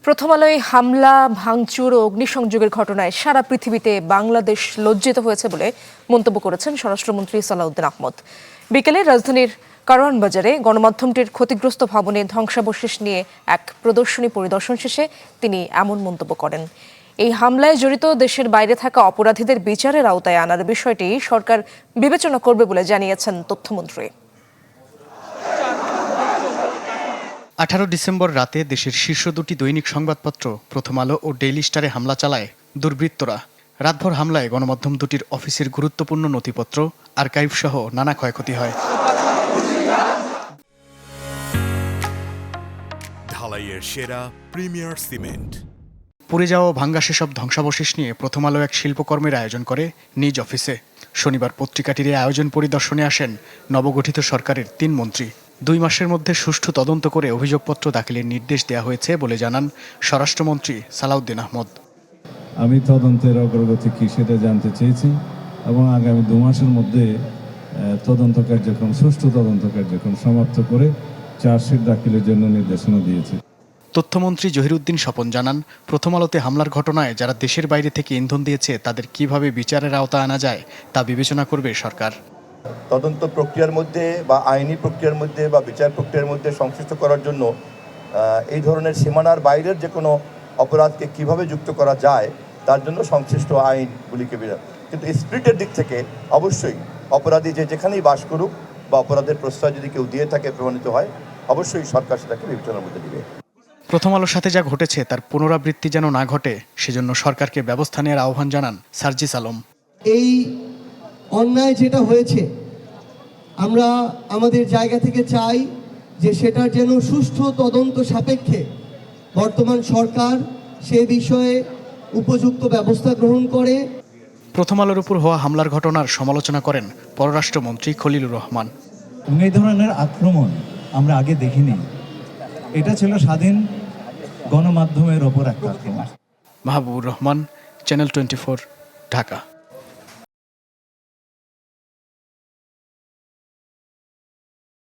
প্রথম আলোয় হামলা, ভাঙচুর ও অগ্নিসংযোগের ঘটনায় সারা পৃথিবীতে বাংলাদেশ লজ্জিত হয়েছে বলে মন্তব্য করেছেন স্বরাষ্ট্রমন্ত্রী সালাউদ্দিন আহমদ। বিকেলে রাজধানীর কারওয়ান বাজারে গণমাধ্যমটির ক্ষতিগ্রস্ত ভবনে ধ্বংসাবশেষ নিয়ে এক প্রদর্শনী পরিদর্শন শেষে তিনি এমন মন্তব্য করেন। এই হামলায় জড়িত দেশের বাইরে থাকা অপরাধীদের বিচারের আওতায় আনার বিষয়টি সরকার বিবেচনা করবে বলে জানিয়েছেন তথ্যমন্ত্রী। 18 ডিসেম্বর রাতে দেশের শীর্ষ দুটি দৈনিক সংবাদপত্র প্রথম আলো ও ডেইলি স্টারে হামলা চালায় দুর্বৃত্তরা। রাতভর হামলায় গণমাধ্যম দুটির অফিসের গুরুত্বপূর্ণ নথিপত্র, আর্কাইভ সহ নানা ক্ষয়ক্ষতি হয়। ঢালাইয়ের সেরা প্রিমিয়ার সিমেন্ট। পুড়ে যাওয়া ভাঙ্গা সেসব ধ্বংসাবশেষ নিয়ে প্রথম আলো এক শিল্পকর্মের আয়োজন করে নিজ অফিসে। শনিবার পত্রিকাটির এই আয়োজন পরিদর্শনে আসেন নবগঠিত সরকারের 3 মন্ত্রী। 2 মাসের মধ্যে সুষ্ঠু তদন্ত করে অভিযোগপত্র দাখিলের নির্দেশ দেওয়া হয়েছে বলে জানান স্বরাষ্ট্রমন্ত্রী সালাউদ্দিন আহমদ। আমি তদন্তের অগ্রগতি কি সেটা জানতে চেয়েছি এবং আগামী 2 মাসের মধ্যে সুষ্ঠু তদন্ত কার্যক্রম সমাপ্ত করে চার্জশিট দাখিলের জন্য নির্দেশনা দিয়েছি। তথ্যমন্ত্রী জহিরুদ্দিন স্বপন জানান, প্রথম আলোতে হামলার ঘটনায় যারা দেশের বাইরে থেকে ইন্ধন দিয়েছে তাদের কিভাবে বিচারের আওতায় আনা যায় তা বিবেচনা করবে সরকার। তদন্ত প্রক্রিয়ার মধ্যে বা আইনি প্রক্রিয়ার মধ্যে বা বিচার প্রক্রিয়ার মধ্যে সংশ্লিষ্ট করার জন্য এই ধরনের সীমানার বাইরের যে কোনো অপরাধকে কিভাবে যুক্ত করা যায় তার জন্য সংশ্লিষ্ট আইনগুলিকে কিন্তু স্পিরিটের দিক থেকে অবশ্যই অপরাধী যেখানেই বাস করুক বা অপরাধের প্রশ্রয় যদি কেউ দিয়ে থাকে, প্রমাণিত হয়, অবশ্যই সরকার সেটাকে বিবেচনার মধ্যে দিবে। প্রথম আলোর সাথে যা ঘটেছে তার পুনরাবৃত্তি যেন না ঘটে সেজন্য সরকারকে ব্যবস্থা নেওয়ার আহ্বান জানান সার্জিস আলম। এই অন্যায় যেটা হয়েছে আমরা আমাদের জায়গা থেকে চাই যে সেটার যেন সুষ্ঠু তদন্ত সাপেক্ষে বর্তমান সরকার সে বিষয়ে উপযুক্ত ব্যবস্থা গ্রহণ করে। প্রথম আলোর উপর হওয়া হামলার ঘটনার সমালোচনা করেন পররাষ্ট্রমন্ত্রী খলিলুর রহমান। এই ধরনের আক্রমণ আমরা আগে দেখিনি। এটা ছিল স্বাধীন গণমাধ্যমের ওপর একটা আক্রমণ। মাহবুবুর রহমান, চ্যানেল 24, ঢাকা।